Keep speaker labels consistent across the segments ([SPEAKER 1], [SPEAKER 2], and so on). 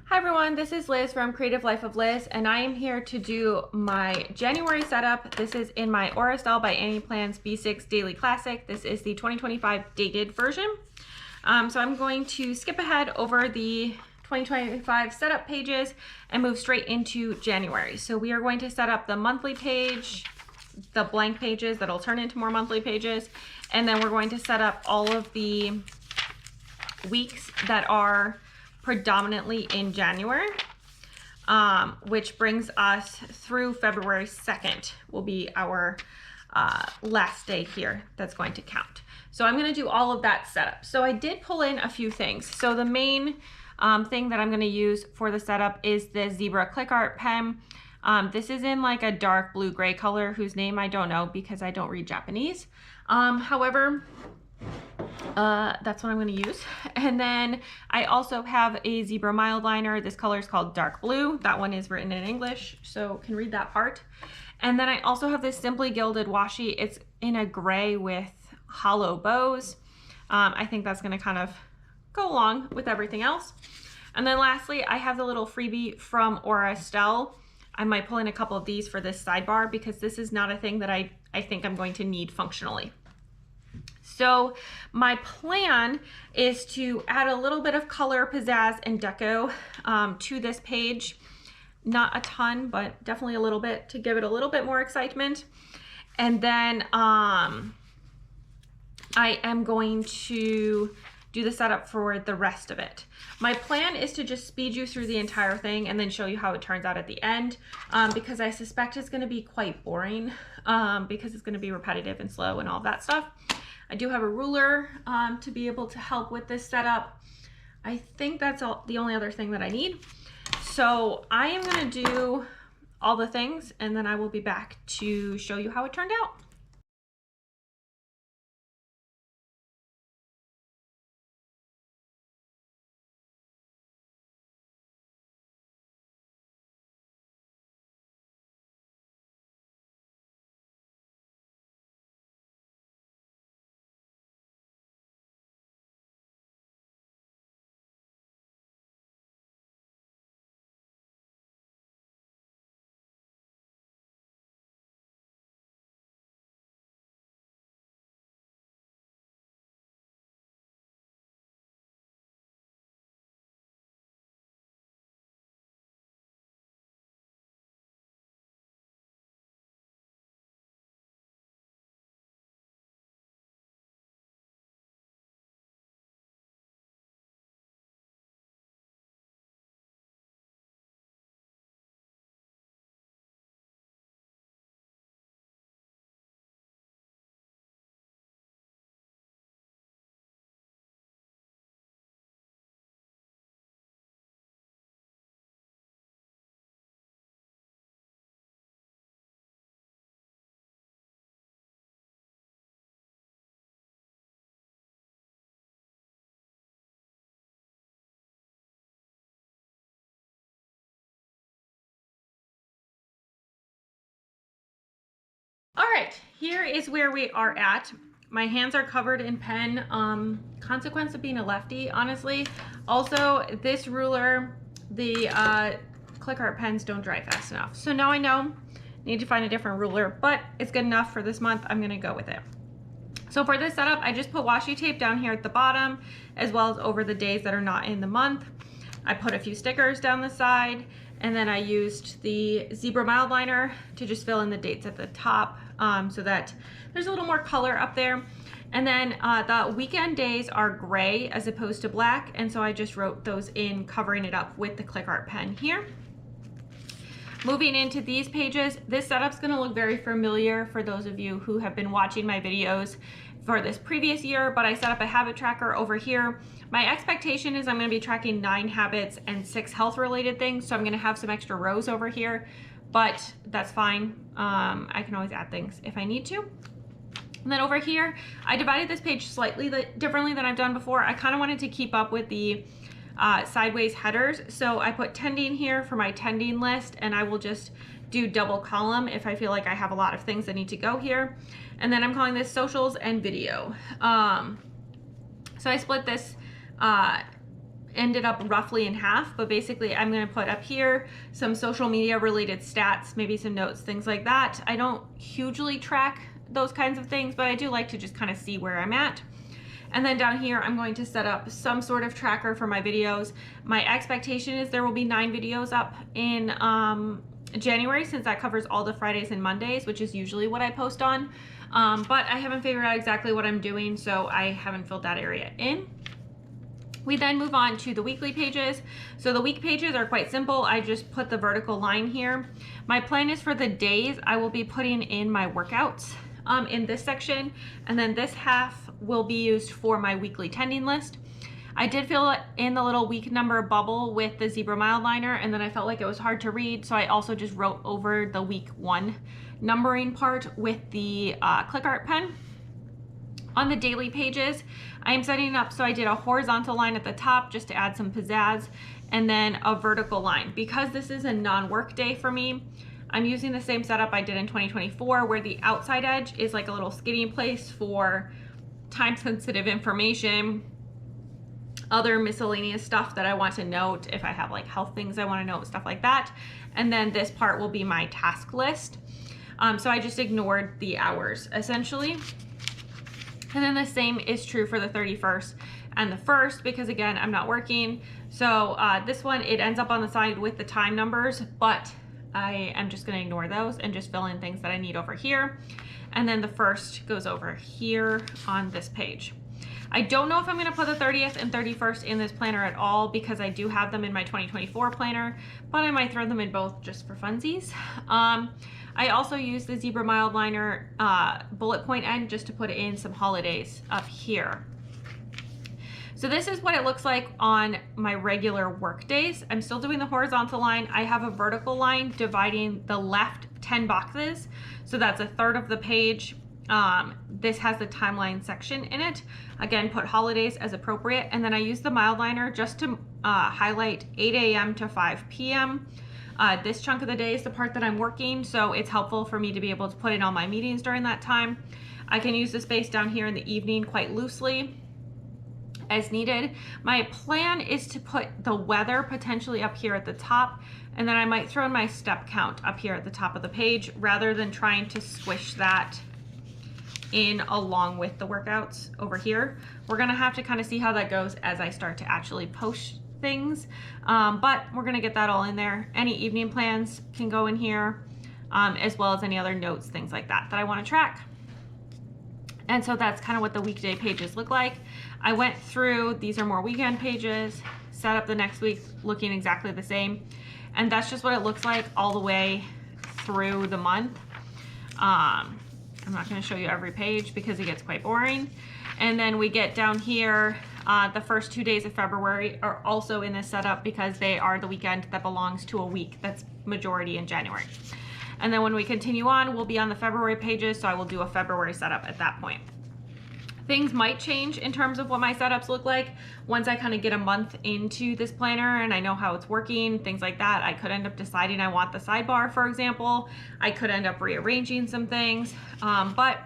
[SPEAKER 1] Hi everyone, this is Liz from Creative Life of Liz, and I am here to do my January setup. This is in my Estelle by Annie Plans B6 Daily Classic. This is the 2025 dated version. So I'm going to skip ahead over the 2025 setup pages and move straight into January. So we are going to set up the monthly page, the blank pages that'll turn into more monthly pages, and then we're going to set up all of the weeks that are predominantly in January, which brings us through February 2nd will be our last day here that's going to count. So I'm going to do all of that setup. So I did pull in a few things. So the main thing that I'm going to use for the setup is the Zebra Click Art pen. This is in like a dark blue gray color whose name I don't know because I don't read Japanese. However, that's what I'm going to use. And then I also have a Zebra mild liner. This color is called dark blue. That one is written in English, so can read that part. And then I also have this Simply Gilded washi. It's in a gray with hollow bows. I think that's going to kind of go along with everything else. And then lastly, I have the little freebie from Estelle. I might pull in a couple of these for this sidebar because this is not a thing that I think I'm going to need functionally. So my plan is to add a little bit of color, pizzazz, and deco to this page. Not a ton, but definitely a little bit to give it a little bit more excitement. And then I am going to do the setup for the rest of it. My plan is to just speed you through the entire thing and then show you how it turns out at the end, because I suspect it's going to be quite boring because it's going to be repetitive and slow and all that stuff. I do have a ruler to be able to help with this setup. I think that's the only other thing that I need. So I am going to do all the things and then I will be back to show you how it turned out. All right, here is where we are at. My hands are covered in pen, consequence of being a lefty, honestly. Also, this ruler, the click art pens don't dry fast enough. So now I know, need to find a different ruler, but it's good enough for this month. I'm gonna go with it. So for this setup, I just put washi tape down here at the bottom, as well as over the days that are not in the month. I put a few stickers down the side, and then I used the Zebra mild liner to just fill in the dates at the top so that there's a little more color up there. And then the weekend days are gray as opposed to black, and so I just wrote those in, covering it up with the click art pen here. Moving into these pages, this setup's gonna look very familiar for those of you who have been watching my videos for this previous year, but I set up a habit tracker over here. My expectation is I'm gonna be tracking 9 habits and 6 health related things, so I'm gonna have some extra rows over here, but that's fine. I can always add things if I need to. And then over here, I divided this page slightly differently than I've done before. I kind of wanted to keep up with the sideways headers, so I put tending here for my tending list, and I will just do double column if I feel like I have a lot of things that need to go here. And then I'm calling this socials and video. So I split this ended up roughly in half, but basically I'm going to put up here some social media related stats, maybe some notes, things like that. I don't hugely track those kinds of things, but I do like to just kind of see where I'm at. And then down here, I'm going to set up some sort of tracker for my videos. My expectation is there will be 9 videos up in January, since that covers all the Fridays and Mondays, which is usually what I post on. But I haven't figured out exactly what I'm doing, so I haven't filled that area in. We then move on to the weekly pages. So the week pages are quite simple. I just put the vertical line here. My plan is for the days I will be putting in my workouts in this section, and then this half will be used for my weekly tending list. I did fill in the little week number bubble with the zebra mild liner, and then I felt like it was hard to read, so I also just wrote over the week 1 numbering part with the click art pen. On the daily pages, I am setting up so I did a horizontal line at the top just to add some pizzazz, and then a vertical line. Because this is a non-work day for me, I'm using the same setup I did in 2024, where the outside edge is like a little skidding place for time-sensitive information, other miscellaneous stuff that I want to note, if I have like health things I want to note, stuff like that. And then this part will be my task list. So I just ignored the hours essentially. And then the same is true for the 31st and the 1st, because again, I'm not working. So this one, it ends up on the side with the time numbers, but I am just gonna ignore those and just fill in things that I need over here. And then the 1st goes over here on this page. I don't know if I'm gonna put the 30th and 31st in this planner at all, because I do have them in my 2024 planner, but I might throw them in both just for funsies. I also use the zebra mild liner bullet point end just to put in some holidays up here. So this is what it looks like on my regular work days. I'm still doing the horizontal line. I have a vertical line dividing the left 10 boxes. So that's 1/3 of the page. This has the timeline section in it. Again, put holidays as appropriate. And then I use the mild liner just to highlight 8 a.m. to 5 p.m. This chunk of the day is the part that I'm working, so it's helpful for me to be able to put in all my meetings during that time. I can use the space down here in the evening quite loosely as needed. My plan is to put the weather potentially up here at the top, and then I might throw in my step count up here at the top of the page, rather than trying to squish that in along with the workouts over here. We're gonna have to kind of see how that goes as I start to actually post things, but we're gonna get that all in there. Any evening plans can go in here, as well as any other notes, things like that I want to track. And so that's kind of what the weekday pages look like. I went through, these are more weekend pages, set up the next week looking exactly the same, and that's just what it looks like all the way through the month. I'm not going to show you every page because it gets quite boring. And then we get down here, the first 2 days of February are also in this setup because they are the weekend that belongs to a week that's majority in January. And then when we continue on, we'll be on the February pages, so I will do a February setup at that point. Things might change in terms of what my setups look like once I kind of get a month into this planner and I know how it's working, things like that. I could end up deciding I want the sidebar, for example. I could end up rearranging some things, but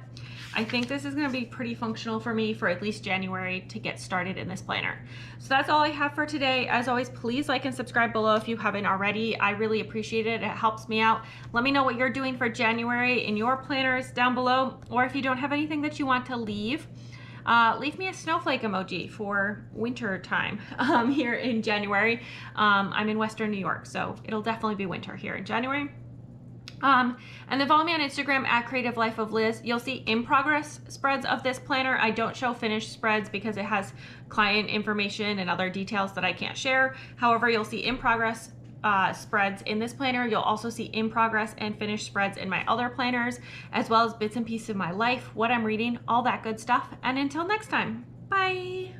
[SPEAKER 1] I think this is going to be pretty functional for me for at least January to get started in this planner. So that's all I have for today. As always, please like and subscribe below if you haven't already. I really appreciate it. It helps me out. Let me know what you're doing for January in your planners down below, or if you don't have anything that you want to leave me a snowflake emoji for winter time here in January. I'm in Western New York, so it'll definitely be winter here in January. And then follow me on Instagram at Creative Life of Liz. You'll see in progress spreads of this planner. I don't show finished spreads because it has client information and other details that I can't share. However, you'll see in progress spreads in this planner. You'll also see in progress and finished spreads in my other planners, as well as bits and pieces of my life, what I'm reading, all that good stuff. And until next time, bye.